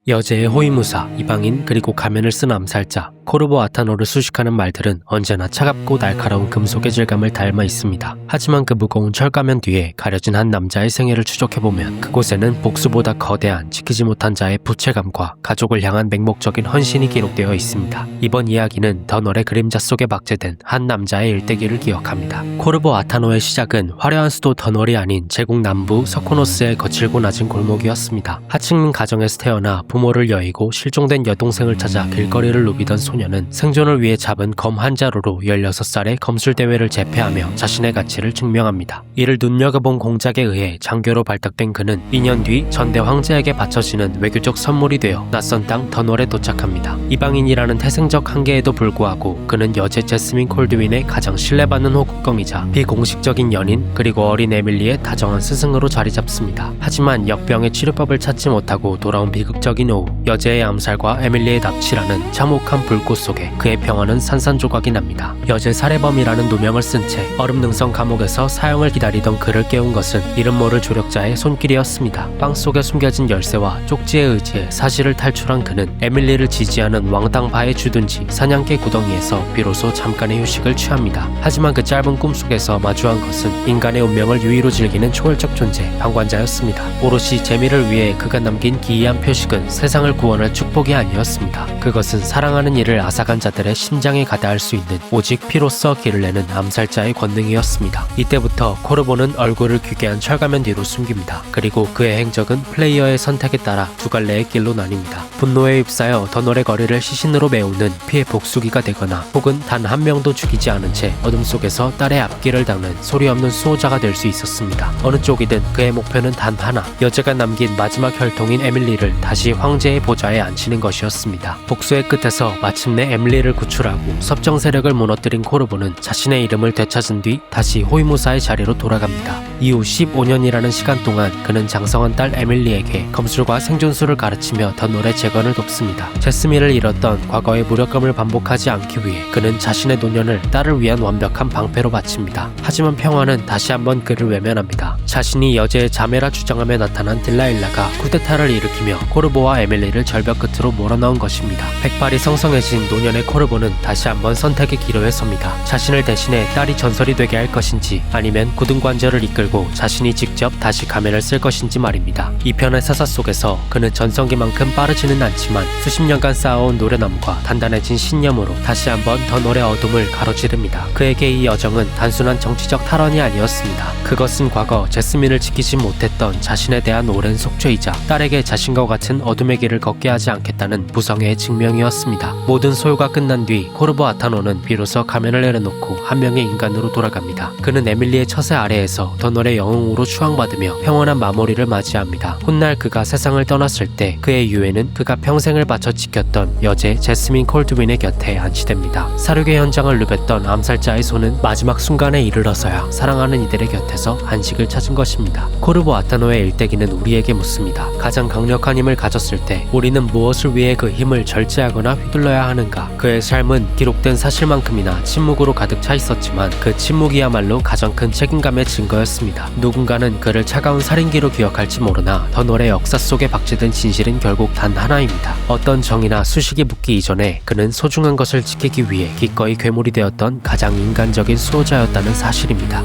여제의 호위무사, 이방인, 그리고 가면을 쓴 암살자, 코르보 아타노를 수식하는 말들은 언제나 차갑고 날카로운 금속의 질감을 닮아 있습니다. 하지만 그 무거운 철가면 뒤에 가려진 한 남자의 생애를 추적해보면 그곳에는 복수보다 거대한 지키지 못한 자의 부채감과 가족을 향한 맹목적인 헌신이 기록되어 있습니다. 이번 이야기는 더널의 그림자 속에 박제된 한 남자의 일대기를 기억합니다. 코르보 아타노의 시작은 화려한 수도 더널이 아닌 제국 남부 서코노스의 거칠고 낮은 골목이었습니다. 하층민 가정에서 태어나 부모를 여의고 실종된 여동생을 찾아 길거리를 누비던 소녀는 생존을 위해 잡은 검 한 자루로 16살의 검술대회를 제패하며 자신의 가치를 증명합니다. 이를 눈여겨본 공작에 의해 장교로 발탁된 그는 2년 뒤 전대 황제에게 바쳐지는 외교적 선물이 되어 낯선 땅 더널에 도착합니다. 이방인이라는 태생적 한계에도 불구하고 그는 여제 제스민 콜드윈의 가장 신뢰받는 호국경이자 비공식적인 연인 그리고 어린 에밀리의 다정한 스승으로 자리 잡습니다. 하지만 역병의 치료법을 찾지 못하고 돌아온 비극적인 오후, 여제의 암살과 에밀리의 납치라는 참혹한 불꽃 속에 그의 평화는 산산조각이 납니다. 여제 살해범이라는 누명을 쓴 채 얼음능선 감옥에서 사형을 기다리던 그를 깨운 것은 이름 모를 조력자의 손길이었습니다. 빵 속에 숨겨진 열쇠와 쪽지에 의지해 사실을 탈출한 그는 에밀리를 지지하는 왕당바에 주둔지 사냥개 구덩이에서 비로소 잠깐의 휴식을 취합니다. 하지만 그 짧은 꿈속에서 마주한 것은 인간의 운명을 유의로 즐기는 초월적 존재, 방관자였습니다. 오롯이 재미를 위해 그가 남긴 기이한 표식은 세상을 구원할 축복이 아니었습니다. 그것은 사랑하는 이를 앗아간 자들의 심장에 가다할 수 있는 오직 피로써 길을 내는 암살자의 권능이었습니다. 이때부터 코르보는 얼굴을 귀게한 철가면 뒤로 숨깁니다. 그리고 그의 행적은 플레이어의 선택에 따라 두 갈래의 길로 나뉩니다. 분노에 휩싸여 더널의 거리를 시신으로 메우는 피해 복수기가 되거나 혹은 단 한 명도 죽이지 않은 채 어둠 속에서 딸의 앞길을 닦는 소리 없는 수호자가 될 수 있었습니다. 어느 쪽이든 그의 목표는 단 하나, 여제가 남긴 마지막 혈통인 에밀리를 다시 황제의 보좌에 앉히는 것이었습니다. 복수의 끝에서 마침내 에밀리를 구출하고 섭정 세력을 무너뜨린 코르보는 자신의 이름을 되찾은 뒤 다시 호위무사의 자리로 돌아갑니다. 이후 15년이라는 시간 동안 그는 장성한 딸 에밀리에게 검술과 생존수를 가르치며 더널의 재건을 돕습니다. 제스민을 잃었던 과거의 무력감을 반복하지 않기 위해 그는 자신의 노년을 딸을 위한 완벽한 방패로 바칩니다. 하지만 평화는 다시 한번 그를 외면합니다. 자신이 여제의 자매라 주장하며 나타난 딜라일라가 쿠데타를 일으키며 코르보와 에밀리를 절벽 끝으로 몰아넣은 것입니다. 백발이 성성해진 노년의 코르보는 다시 한번 선택의 기로에 섭니다. 자신을 대신해 딸이 전설이 되게 할 것인지 아니면 굳은 관절을 이끌고 자신이 직접 다시 가면을 쓸 것인지 말입니다. 이 편의 사사 속에서 그는 전성기만큼 빠르지는 않지만 수십 년간 쌓아온 노련함과 단단해진 신념으로 다시 한번 더널의 어둠을 가로지릅니다. 그에게 이 여정은 단순한 정치적 탈환이 아니었습니다. 그것은 과거 제스민을 지키지 못했던 자신에 대한 오랜 속죄이자 딸에게 자신과 같은 어둠의 길을 걷게 하지 않겠다는 무성의 증명이었습니다. 모든 소요가 끝난 뒤 코르보 아타노는 비로소 가면을 내려놓고 한 명의 인간으로 돌아갑니다. 그는 에밀리의 처세 아래에서 더널의 영웅으로 추앙받으며 평온한 마무리를 맞이합니다. 훗날 그가 세상을 떠났을 때 그의 유해는 그가 평생을 바쳐 지켰던 여제 제스민 콜드윈의 곁에 안치됩니다. 사륙의 현장을 누볐던 암살자의 손은 마지막 순간에 이르러서야 사랑하는 이들의 곁에서 안식을 찾은 것입니다. 코르보 아타노의 일대기는 우리에게 묻습니다. 가장 강력한 힘을 가졌을 때 우리는 무엇을 위해 그 힘을 절제하거나 휘둘러야 하는가? 그의 삶은 기록된 사실만큼이나 침묵으로 가득 차 있었지만 그 침묵이야말로 가장 큰 책임감의 증거였습니다. 누군가는 그를 차가운 살인기로 기억할지 모르나 더널의 역사 속에 박제된 진실은 결국 단 하나입니다. 어떤 정의나 수식이 묻기 이전에 그는 소중한 것을 지키기 위해 기꺼이 괴물이 되었던 가장 인간적인 수호자였다는 사실입니다.